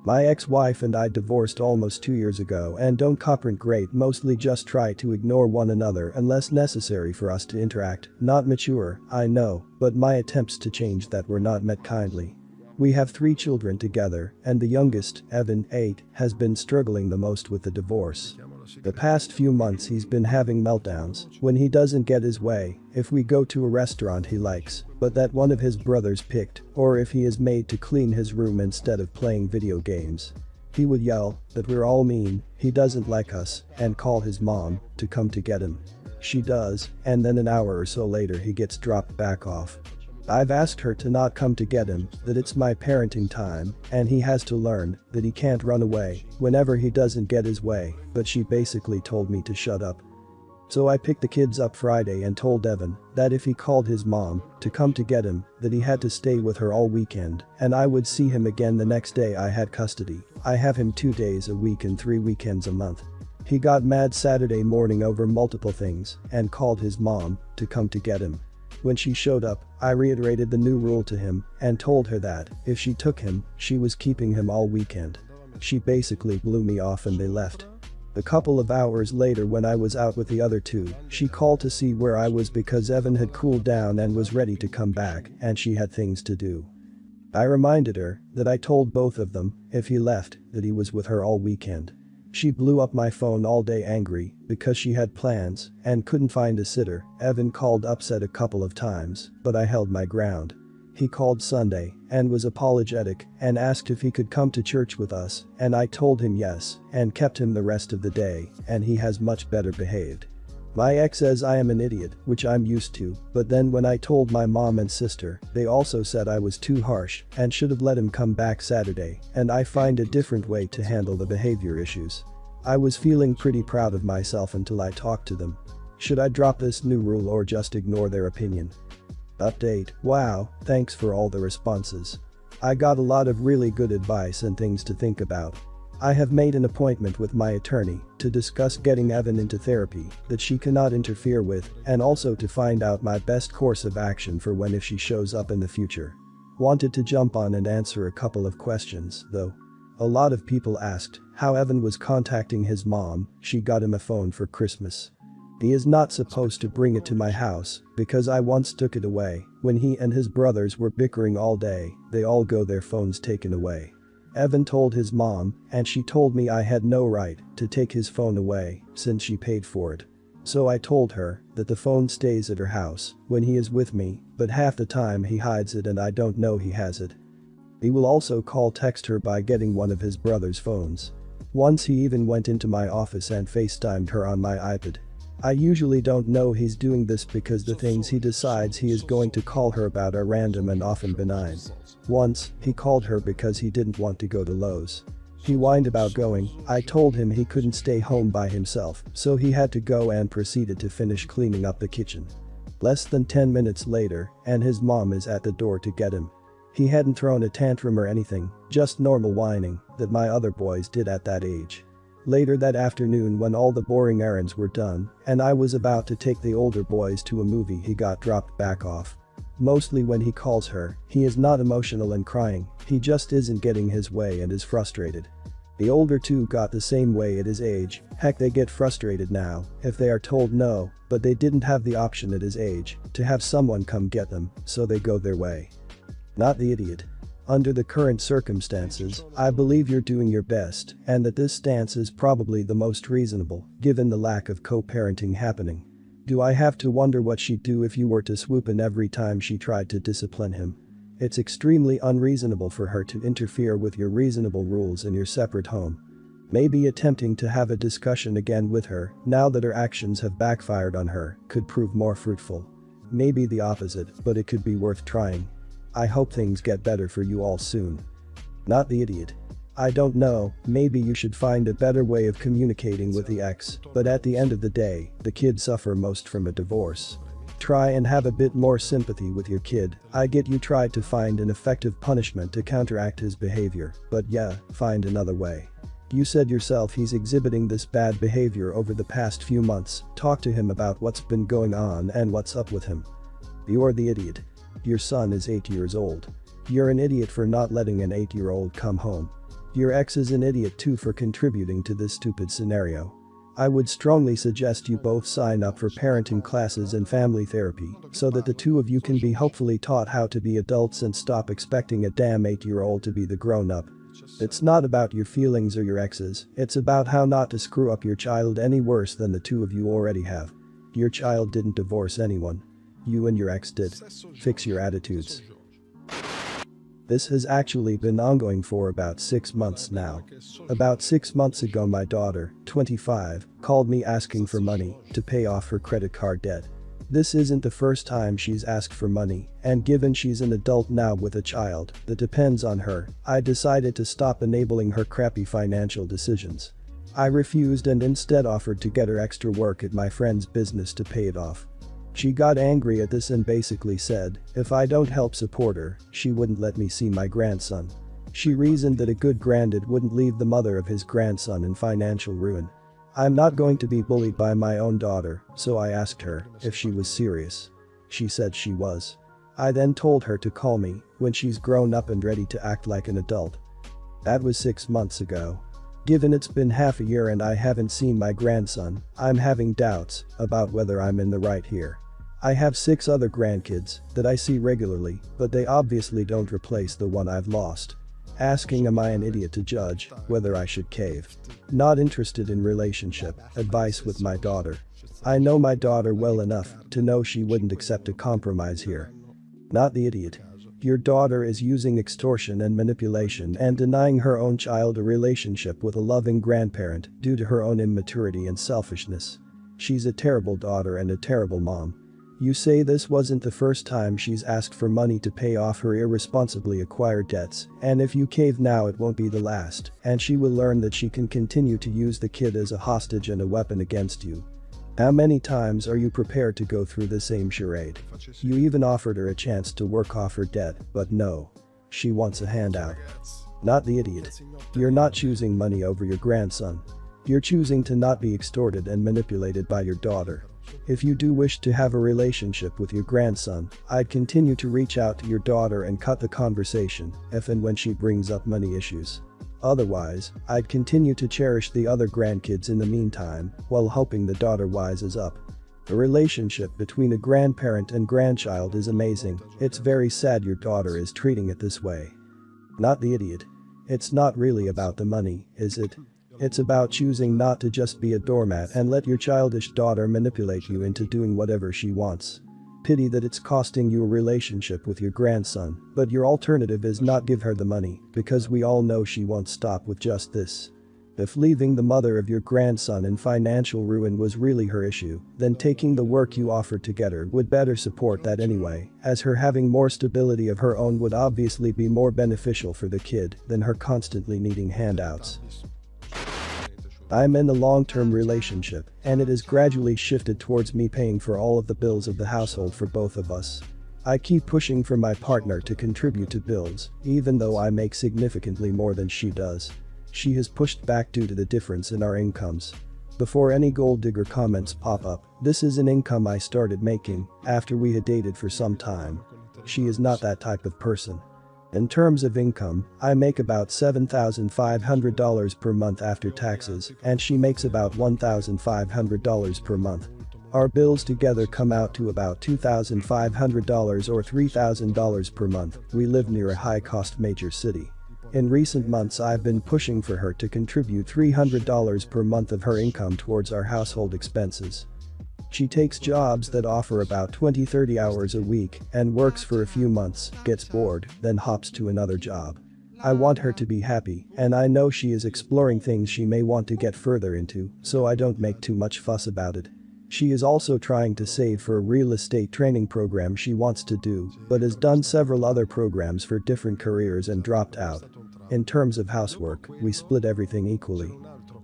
My ex-wife and I divorced almost 2 years ago and don't cooperate great, mostly just try to ignore one another unless necessary for us to interact. Not mature, I know, but my attempts to change that were not met kindly. We have 3 children together, and the youngest, Evan, 8, has been struggling the most with the divorce. The past few months he's been having meltdowns when he doesn't get his way, if we go to a restaurant he likes, but that one of his brothers picked, or if he is made to clean his room instead of playing video games. He would yell that we're all mean, he doesn't like us, and call his mom to come to get him. She does, and then an hour or so later he gets dropped back off. I've asked her to not come to get him, that it's my parenting time, and he has to learn that he can't run away whenever he doesn't get his way, but she basically told me to shut up. So I picked the kids up Friday and told Evan that if he called his mom to come to get him, that he had to stay with her all weekend, and I would see him again the next day I had custody. I have him 2 days a week and 3 weekends a month. He got mad Saturday morning over multiple things and called his mom to come to get him. When she showed up, I reiterated the new rule to him and told her that if she took him, she was keeping him all weekend. She basically blew me off and they left. A couple of hours later when I was out with the other 2, she called to see where I was because Evan had cooled down and was ready to come back and she had things to do. I reminded her that I told both of them if he left that he was with her all weekend. She blew up my phone all day angry because she had plans and couldn't find a sitter. Evan called upset a couple of times, but I held my ground. He called Sunday and was apologetic and asked if he could come to church with us, and I told him yes and kept him the rest of the day, and he has much better behaved. My ex says I am an idiot, which I'm used to, but then when I told my mom and sister, they also said I was too harsh and should have let him come back Saturday, and I find a different way to handle the behavior issues. I was feeling pretty proud of myself until I talked to them. Should I drop this new rule or just ignore their opinion? Update: wow, thanks for all the responses. I got a lot of really good advice and things to think about. I have made an appointment with my attorney to discuss getting Evan into therapy that she cannot interfere with, and also to find out my best course of action for when if she shows up in the future. Wanted to jump on and answer a couple of questions, though. A lot of people asked how Evan was contacting his mom. She got him a phone for Christmas. He is not supposed to bring it to my house because I once took it away when he and his brothers were bickering all day. They all go their phones taken away. Evan told his mom, and she told me I had no right to take his phone away since she paid for it. So I told her that the phone stays at her house when he is with me, but half the time he hides it and I don't know he has it. He will also text her by getting one of his brother's phones. Once he even went into my office and FaceTimed her on my iPad. I usually don't know he's doing this because the things he decides he is going to call her about are random and often benign. Once, he called her because he didn't want to go to Lowe's. He whined about going. I told him he couldn't stay home by himself, so he had to go and proceeded to finish cleaning up the kitchen. Less than 10 minutes later, and his mom is at the door to get him. He hadn't thrown a tantrum or anything, just normal whining that my other boys did at that age. Later that afternoon when all the boring errands were done and I was about to take the older boys to a movie, he got dropped back off. Mostly when he calls her, he is not emotional and crying, he just isn't getting his way and is frustrated. The older 2 got the same way at his age. Heck, they get frustrated now if they are told no, but they didn't have the option at his age to have someone come get them, so they go their way. Not the idiot. Under the current circumstances, I believe you're doing your best and that this stance is probably the most reasonable given the lack of co-parenting happening. Do I have to wonder what she'd do if you were to swoop in every time she tried to discipline him? It's extremely unreasonable for her to interfere with your reasonable rules in your separate home. Maybe attempting to have a discussion again with her now that her actions have backfired on her could prove more fruitful. Maybe the opposite, but it could be worth trying. I hope things get better for you all soon. Not the idiot. I don't know, maybe you should find a better way of communicating with the ex, but at the end of the day, the kids suffer most from a divorce. Try and have a bit more sympathy with your kid. I get you tried to find an effective punishment to counteract his behavior, but yeah, find another way. You said yourself he's exhibiting this bad behavior over the past few months. Talk to him about what's been going on and what's up with him. You're the idiot. Your son is 8 years old. You're an idiot for not letting an 8-year-old come home. Your ex is an idiot too for contributing to this stupid scenario. I would strongly suggest you both sign up for parenting classes and family therapy so that the two of you can be hopefully taught how to be adults and stop expecting a damn 8-year-old to be the grown-up. It's not about your feelings or your exes, it's about how not to screw up your child any worse than the two of you already have. Your child didn't divorce anyone. You and your ex did. Fix your attitudes. This has actually been ongoing for about 6 months now. About 6 months ago my daughter, 25, called me asking for money to pay off her credit card debt. This isn't the first time she's asked for money, and given she's an adult now with a child that depends on her, I decided to stop enabling her crappy financial decisions. I refused and instead offered to get her extra work at my friend's business to pay it off. She got angry at this and basically said, if I don't help support her, she wouldn't let me see my grandson. She reasoned that a good granddad wouldn't leave the mother of his grandson in financial ruin. I'm not going to be bullied by my own daughter, so I asked her if she was serious. She said she was. I then told her to call me when she's grown up and ready to act like an adult. That was 6 months ago. Given it's been half a year and I haven't seen my grandson, I'm having doubts about whether I'm in the right here. I have 6 other grandkids that I see regularly, but they obviously don't replace the one I've lost. Asking am I an idiot to judge whether I should cave? Not interested in relationship advice with my daughter. I know my daughter well enough to know she wouldn't accept a compromise here. Not the idiot. Your daughter is using extortion and manipulation and denying her own child a relationship with a loving grandparent due to her own immaturity and selfishness. She's a terrible daughter and a terrible mom. You say this wasn't the first time she's asked for money to pay off her irresponsibly acquired debts, and if you cave now it won't be the last, and she will learn that she can continue to use the kid as a hostage and a weapon against you. How many times are you prepared to go through the same charade? You even offered her a chance to work off her debt, but no. She wants a handout. Not the idiot. You're not choosing money over your grandson. You're choosing to not be extorted and manipulated by your daughter. If you do wish to have a relationship with your grandson, I'd continue to reach out to your daughter and cut the conversation if and when she brings up money issues. Otherwise, I'd continue to cherish the other grandkids in the meantime while hoping the daughter wises up. The relationship between a grandparent and grandchild is amazing, it's very sad your daughter is treating it this way. Not the idiot. It's not really about the money, is it? It's about choosing not to just be a doormat and let your childish daughter manipulate you into doing whatever she wants. Pity that it's costing you a relationship with your grandson, but your alternative is not give her the money, because we all know she won't stop with just this. If leaving the mother of your grandson in financial ruin was really her issue, then taking the work you offered to get her would better support that anyway, as her having more stability of her own would obviously be more beneficial for the kid than her constantly needing handouts. I'm in a long-term relationship, and it has gradually shifted towards me paying for all of the bills of the household for both of us. I keep pushing for my partner to contribute to bills, even though I make significantly more than she does. She has pushed back due to the difference in our incomes. Before any gold digger comments pop up, this is an income I started making after we had dated for some time. She is not that type of person. In terms of income, I make about $7,500 per month after taxes, and she makes about $1,500 per month. Our bills together come out to about $2,500 or $3,000 per month. We live near a high-cost major city. In recent months I've been pushing for her to contribute $300 per month of her income towards our household expenses. She takes jobs that offer about 20-30 hours a week and works for a few months, gets bored, then hops to another job. I want her to be happy, and I know she is exploring things she may want to get further into, so I don't make too much fuss about it. She is also trying to save for a real estate training program she wants to do, but has done several other programs for different careers and dropped out. In terms of housework, we split everything equally.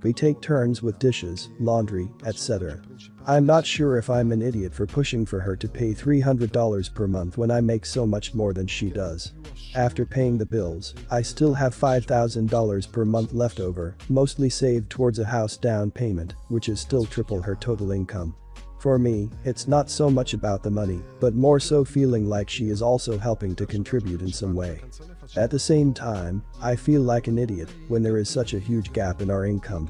We take turns with dishes, laundry, etc. I'm not sure if I'm an idiot for pushing for her to pay $300 per month when I make so much more than she does. After paying the bills, I still have $5,000 per month left over, mostly saved towards a house down payment, which is still triple her total income. For me, it's not so much about the money, but more so feeling like she is also helping to contribute in some way. At the same time, I feel like an idiot when there is such a huge gap in our income.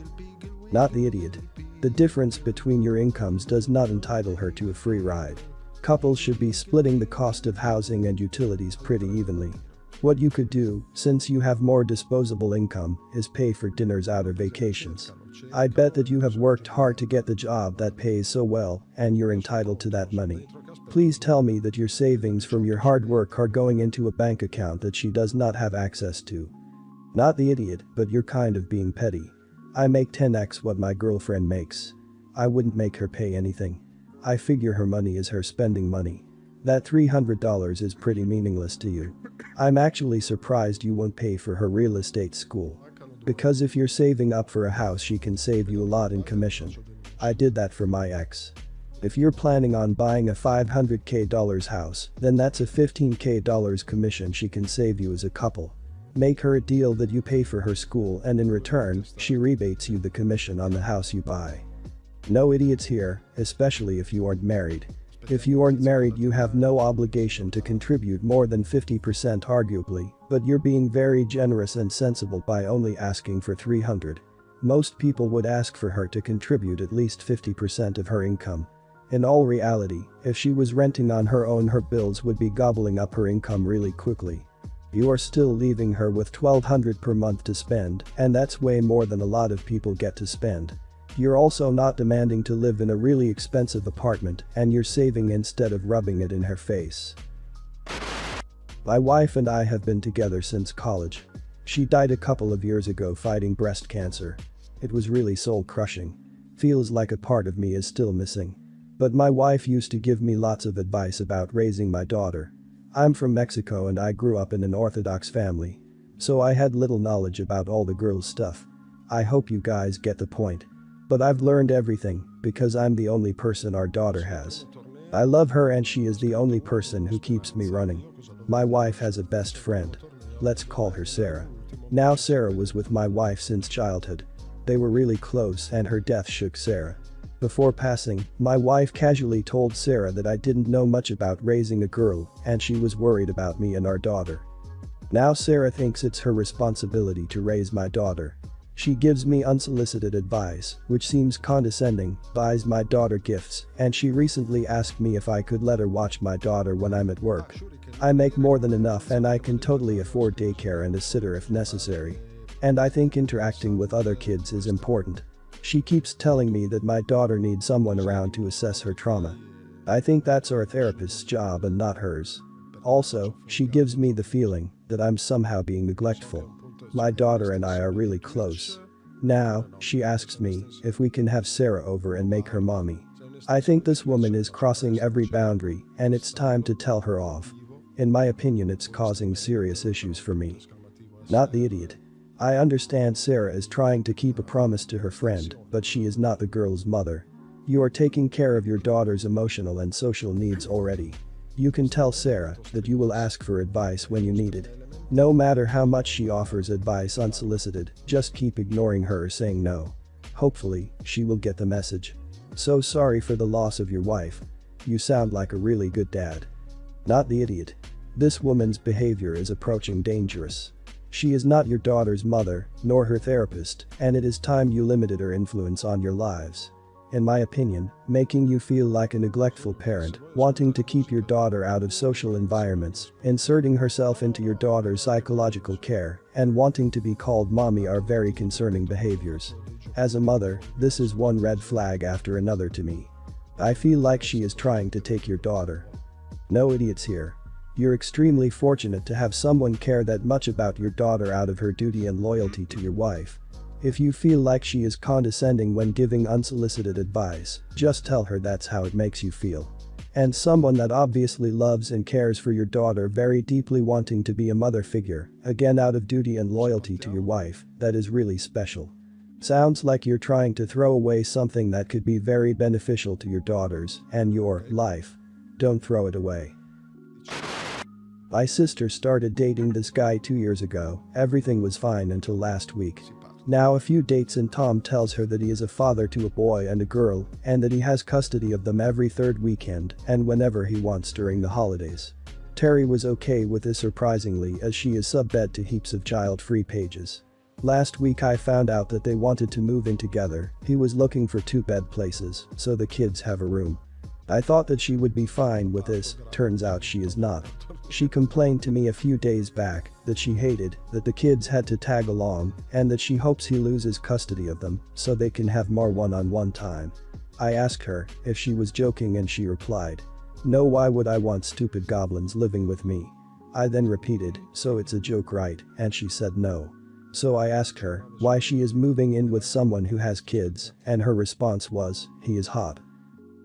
Not the idiot. The difference between your incomes does not entitle her to a free ride. Couples should be splitting the cost of housing and utilities pretty evenly. What you could do, since you have more disposable income, is pay for dinners out or vacations. I bet that you have worked hard to get the job that pays so well, and you're entitled to that money. Please tell me that your savings from your hard work are going into a bank account that she does not have access to. Not the idiot, but you're kind of being petty. I make 10x what my girlfriend makes. I wouldn't make her pay anything. I figure her money is her spending money. That $300 is pretty meaningless to you. I'm actually surprised you won't pay for her real estate school. Because if you're saving up for a house, she can save you a lot in commission. I did that for my ex. If you're planning on buying a $500k house, then that's a $15k commission she can save you as a couple. Make her a deal that you pay for her school, and in return, she rebates you the commission on the house you buy. No idiots here, especially if you aren't married. If you aren't married, you have no obligation to contribute more than 50% arguably, but you're being very generous and sensible by only asking for $300. Most people would ask for her to contribute at least 50% of her income. In all reality, if she was renting on her own, her bills would be gobbling up her income really quickly. You are still leaving her with $1,200 per month to spend, and that's way more than a lot of people get to spend. You're also not demanding to live in a really expensive apartment, and you're saving instead of rubbing it in her face. My wife and I have been together since college. She died a couple of years ago fighting breast cancer. It was really soul-crushing. Feels like a part of me is still missing. But my wife used to give me lots of advice about raising my daughter. I'm from Mexico and I grew up in an Orthodox family. So I had little knowledge about all the girls' stuff. I hope you guys get the point. But I've learned everything because I'm the only person our daughter has. I love her and she is the only person who keeps me running. My wife has a best friend. Let's call her Sarah. Now Sarah was with my wife since childhood. They were really close and her death shook Sarah. Before passing, my wife casually told Sarah that I didn't know much about raising a girl and she was worried about me and our daughter. Now Sarah thinks it's her responsibility to raise my daughter. She gives me unsolicited advice, which seems condescending, buys my daughter gifts, and she recently asked me if I could let her watch my daughter when I'm at work. I make more than enough and I can totally afford daycare and a sitter if necessary. And I think interacting with other kids is important. She keeps telling me that my daughter needs someone around to assess her trauma. I think that's our therapist's job and not hers. Also, she gives me the feeling that I'm somehow being neglectful. My daughter and I are really close. Now, she asks me if we can have Sarah over and make her mommy. I think this woman is crossing every boundary and it's time to tell her off. In my opinion, it's causing serious issues for me. Not the idiot. I understand Sarah is trying to keep a promise to her friend, but she is not the girl's mother. You are taking care of your daughter's emotional and social needs already. You can tell Sarah that you will ask for advice when you need it. No matter how much she offers advice unsolicited, just keep ignoring her or saying no. Hopefully, she will get the message. So sorry for the loss of your wife. You sound like a really good dad. Not the idiot. This woman's behavior is approaching dangerous. She is not your daughter's mother, nor her therapist, and it is time you limited her influence on your lives. In my opinion, making you feel like a neglectful parent, wanting to keep your daughter out of social environments, inserting herself into your daughter's psychological care, and wanting to be called mommy are very concerning behaviors. As a mother, this is one red flag after another to me. I feel like she is trying to take your daughter. No idiots here. You're extremely fortunate to have someone care that much about your daughter out of her duty and loyalty to your wife. If you feel like she is condescending when giving unsolicited advice, just tell her that's how it makes you feel. And someone that obviously loves and cares for your daughter very deeply, wanting to be a mother figure, again out of duty and loyalty to your wife, that is really special. Sounds like you're trying to throw away something that could be very beneficial to your daughters and your life. Don't throw it away. My sister started dating this guy 2 years ago. Everything was fine until last week. Now a few dates and Tom tells her that he is a father to a boy and a girl and that he has custody of them every third weekend and whenever he wants during the holidays. Terry was okay with this surprisingly, as she is sub-bed to heaps of child-free pages. Last week I found out that they wanted to move in together. He was looking for 2-bed places, so the kids have a room. I thought that she would be fine with this, turns out she is not. She complained to me a few days back that she hated that the kids had to tag along and that she hopes he loses custody of them so they can have more one-on-one time. I asked her if she was joking and she replied, "No, why would I want stupid goblins living with me?" I then repeated, "So it's a joke, right?" And she said no. So I asked her why she is moving in with someone who has kids, and her response was, "He is hot."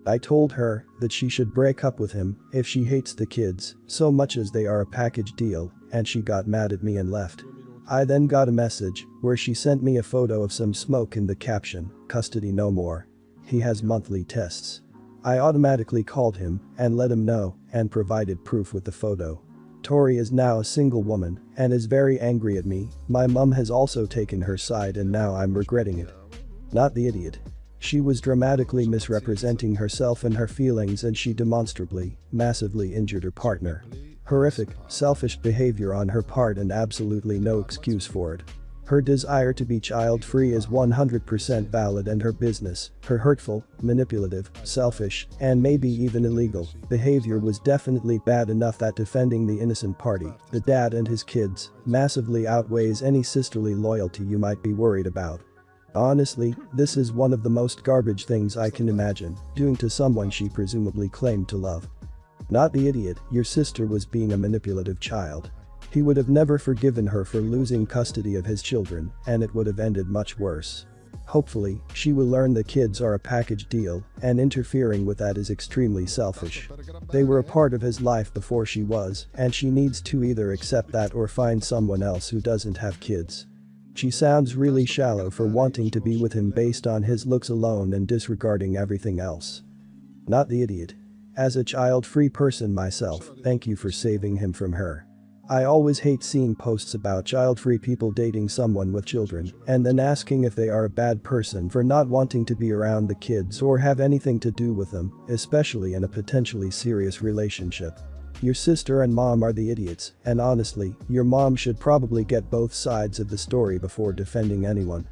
I told her that she should break up with him if she hates the kids so much as they are a package deal, and she got mad at me and left. I then got a message where she sent me a photo of some smoke in the caption, "Custody no more. He has monthly tests." I automatically called him and let him know and provided proof with the photo. Tori is now a single woman and is very angry at me. My mum has also taken her side and now I'm regretting it. Not the idiot. She was dramatically misrepresenting herself and her feelings, and she demonstrably, massively injured her partner. Horrific, selfish behavior on her part and absolutely no excuse for it. Her desire to be child-free is 100% valid, and her business, her hurtful, manipulative, selfish, and maybe even illegal behavior was definitely bad enough that defending the innocent party, the dad and his kids, massively outweighs any sisterly loyalty you might be worried about. Honestly, this is one of the most garbage things I can imagine doing to someone she presumably claimed to love. Not the idiot, your sister was being a manipulative child. He would have never forgiven her for losing custody of his children, and it would have ended much worse. Hopefully, she will learn the kids are a package deal, and interfering with that is extremely selfish. They were a part of his life before she was, and she needs to either accept that or find someone else who doesn't have kids. She sounds really shallow for wanting to be with him based on his looks alone and disregarding everything else. Not the idiot. As a child-free person myself, thank you for saving him from her. I always hate seeing posts about child-free people dating someone with children and then asking if they are a bad person for not wanting to be around the kids or have anything to do with them, especially in a potentially serious relationship. Your sister and mom are the idiots, and honestly, your mom should probably get both sides of the story before defending anyone.